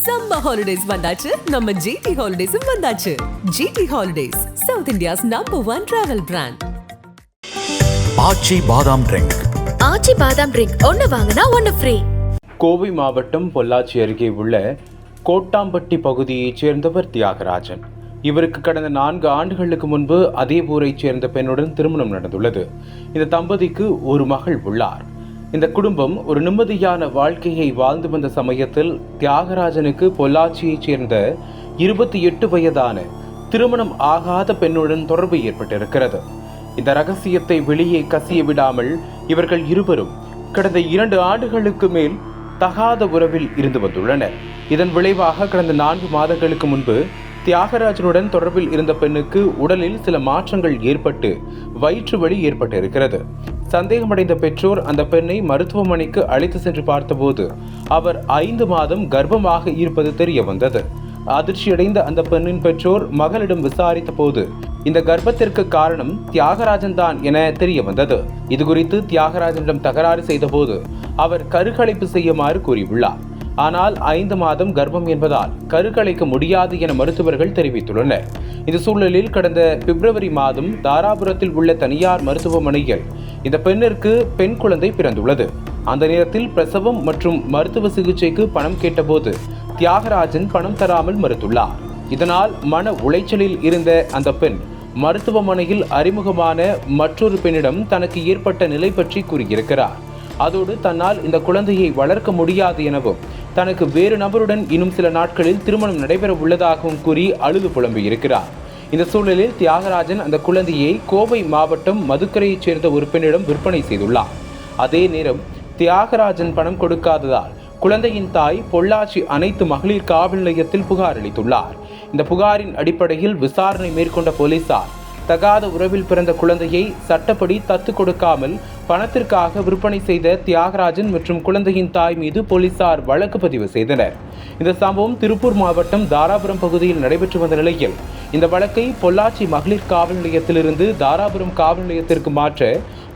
Summer holidays வந்தாச்சு, நம்ம GT ஹாலிடேஸும் வந்தாச்சு. GT holidays, South India's #1 travel brand. Aachi பாதாம் ட்ரிங்க். ஆச்சி பாதாம் ட்ரிங்க் ஒன்னு வாங்கினா ஒன்னு ஃப்ரீ. கோவை மாவட்டம் பொள்ளாச்சி அருகே உள்ள கோட்டாம்பட்டி பகுதியைச் சேர்ந்தவர் தியாகராஜன். இவருக்கு கடந்த 4 ஆண்டுகளுக்கு முன்பு அதே ஊரைச் சேர்ந்த பெண்ணுடன் திருமணம் நடந்துள்ளது. இந்த தம்பதிக்கு ஒரு மகள் உள்ளார். இந்த குடும்பம் ஒரு நிம்மதியான வாழ்க்கையை வாழ்ந்து வந்த சமயத்தில் தியாகராஜனுக்கு பொள்ளாச்சியைச் சேர்ந்த 28 வயதான திருமணம் ஆகாத பெண்ணுடன் தொடர்பு ஏற்பட்டிருக்கிறது. இந்த ரகசியத்தை வெளியே கசிய விடாமல் இவர்கள் இருவரும் கடந்த 2 ஆண்டுகளுக்கு மேல் தகாத உறவில் இருந்து வந்துள்ளனர். இதன் விளைவாக கடந்த 4 மாதங்களுக்கு முன்பு தியாகராஜனுடன் தொடர்பில் இருந்த பெண்ணுக்கு உடலில் சில மாற்றங்கள் ஏற்பட்டு வயிற்று வலி ஏற்பட்டிருக்கிறது. சந்தேகமடைந்த பெற்றோர் அந்த பெண்ணை மருத்துவமனைக்கு அழைத்து சென்று பார்த்தபோது அவர் 5 மாதம் கர்ப்பமாக இருப்பது தெரிய வந்தது. அதிர்ச்சியடைந்த அந்த பெண்ணின் பெற்றோர் மகளிடம் விசாரித்த போது இந்த கர்ப்பத்திற்கு காரணம் தியாகராஜன் தான் என தெரிய வந்தது. இது குறித்து தியாகராஜனிடம் தகராறு செய்த போது அவர் கருக்கலைப்பு செய்யுமாறு கூறியுள்ளார். ஆனால் 5 மாதம் கர்ப்பம் என்பதால் கருக்கலைக்க முடியாது என மருத்துவர்கள் தெரிவித்துள்ளனர். இந்த சூழலில் கடந்த பிப்ரவரி மாதம் தாராபுரத்தில் உள்ள தனியார் மருத்துவமனையில் இந்த பெண்ணிற்கு பெண் குழந்தை பிறந்துள்ளது. அந்த நேரத்தில் பிரசவம் மற்றும் மருத்துவ சிகிச்சைக்கு பணம் கேட்டபோது தியாகராஜன் பணம் தராமல் மறுத்துள்ளார். இதனால் மன உளைச்சலில் இருந்த அந்த பெண் மருத்துவமனையில் அறிமுகமான மற்றொரு பெண்ணிடம் தனக்கு ஏற்பட்ட நிலை பற்றி கூறியிருக்கிறார். அதோடு தன்னால் இந்த குழந்தையை வளர்க்க முடியாது எனவும் தனக்கு வேறு நபருடன் இன்னும் சில நாட்களில் திருமணம் நடைபெற உள்ளதாகவும் கூறி அழுது புலம்பியிருக்கிறார். இந்த சூழலில் தியாகராஜன் அந்த குழந்தையை கோவை மாவட்டம் மதுக்கரையைச் சேர்ந்த ஒரு பெண்ணிடம் விற்பனை செய்துள்ளார். அதே நேரம் தியாகராஜன் பணம் கொடுக்காததால் குழந்தையின் தாய் பொள்ளாச்சி அனைத்து மகளிர் காவல் நிலையத்தில் புகார் அளித்துள்ளார். இந்த புகாரின் அடிப்படையில் விசாரணை மேற்கொண்ட போலீசார் தகாத உறவில் பிறந்த குழந்தையை சட்டப்படி தத்து கொடுக்காமல் பணத்திற்காக விற்பனை செய்த தியாகராஜன் மற்றும் குழந்தையின் தாய் மீது போலீசார் வழக்கு பதிவு செய்தனர். இந்த சம்பவம் திருப்பூர் மாவட்டம் தாராபுரம் பகுதியில் நடைபெற்று வந்த நிலையில் இந்த வழக்கை பொள்ளாச்சி மகளிர் காவல் நிலையத்திலிருந்து தாராபுரம் காவல் நிலையத்திற்கு மாற்ற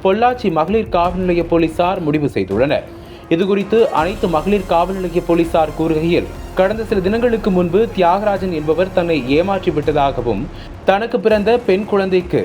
பொள்ளாச்சி மகளிர் காவல் நிலைய போலீசார் முடிவு செய்துள்ளனர். இதுகுறித்து அனைத்து மகளிர் காவல் நிலைய போலீசார் கூறுகையில், கடந்த சில தினங்களுக்கு முன்பு தியாகராஜன் என்பவர் தன்னை ஏமாற்றி விட்டதாகவும் தனக்கு பிறந்த பெண் குழந்தைக்கு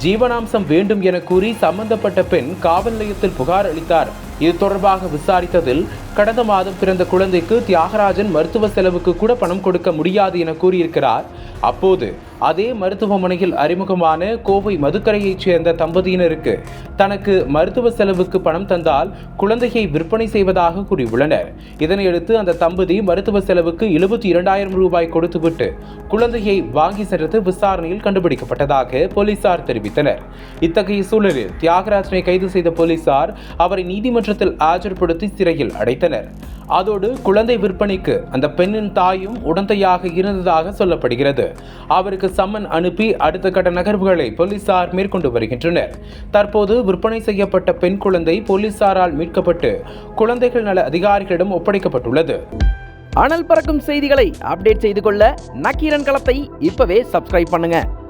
ஜீவனாம்சம் வேண்டும் என கூறி சம்பந்தப்பட்ட பெண் காவல் நிலையத்தில் புகார் அளித்தார். இது தொடர்பாக விசாரித்ததில் கடந்த மாதம் பிறந்த குழந்தைக்கு தியாகராஜன் மருத்துவ செலவுக்கு கூட பணம் கொடுக்க முடியாது என கூறியிருக்கிறார். அப்போது அதே மருத்துவமனையில் அறிமுகமான கோவை மதுக்கரையைச் சேர்ந்த தம்பதியினருக்கு தனக்கு மருத்துவ செலவுக்கு பணம் தந்தால் குழந்தையை விற்பனை செய்வதாக கூறியுள்ளனர். இதனையடுத்து அந்த தம்பதி மருத்துவ செலவுக்கு 72,000 ரூபாய் கொடுத்துவிட்டு குழந்தையை வாங்கி சென்றது விசாரணையில் கண்டுபிடிக்கப்பட்டதாக போலீசார் தெரிவித்தனர். இத்தகைய சூழலில் தியாகராஜனை கைது செய்த போலீசார் அவரை நீதிமன்றத்தில் ஆஜர்படுத்தி சிறையில் அடைத்தனர். அதோடு குழந்தை விற்பனைக்கு அந்த பெண்ணின் தாயும் உடந்தையாக இருந்ததாக சொல்லப்படுகிறது. அவருக்கு சம்மன் அனுப்பி அடுத்த கட்ட நகர்வுகளை போலீசார் மேற்கொண்டு வருகின்றனர். தற்போது விற்பனை செய்யப்பட்ட பெண் குழந்தை போலீசாரால் மீட்கப்பட்டு குழந்தைகள் நல அதிகாரிகளிடம் ஒப்படைக்கப்பட்டுள்ளது. அனல் பறக்கும் செய்திகளை அப்டேட் செய்து கொள்ள நக்கீரன் களத்தை இப்பவே சப்ஸ்கிரைப் பண்ணுங்க.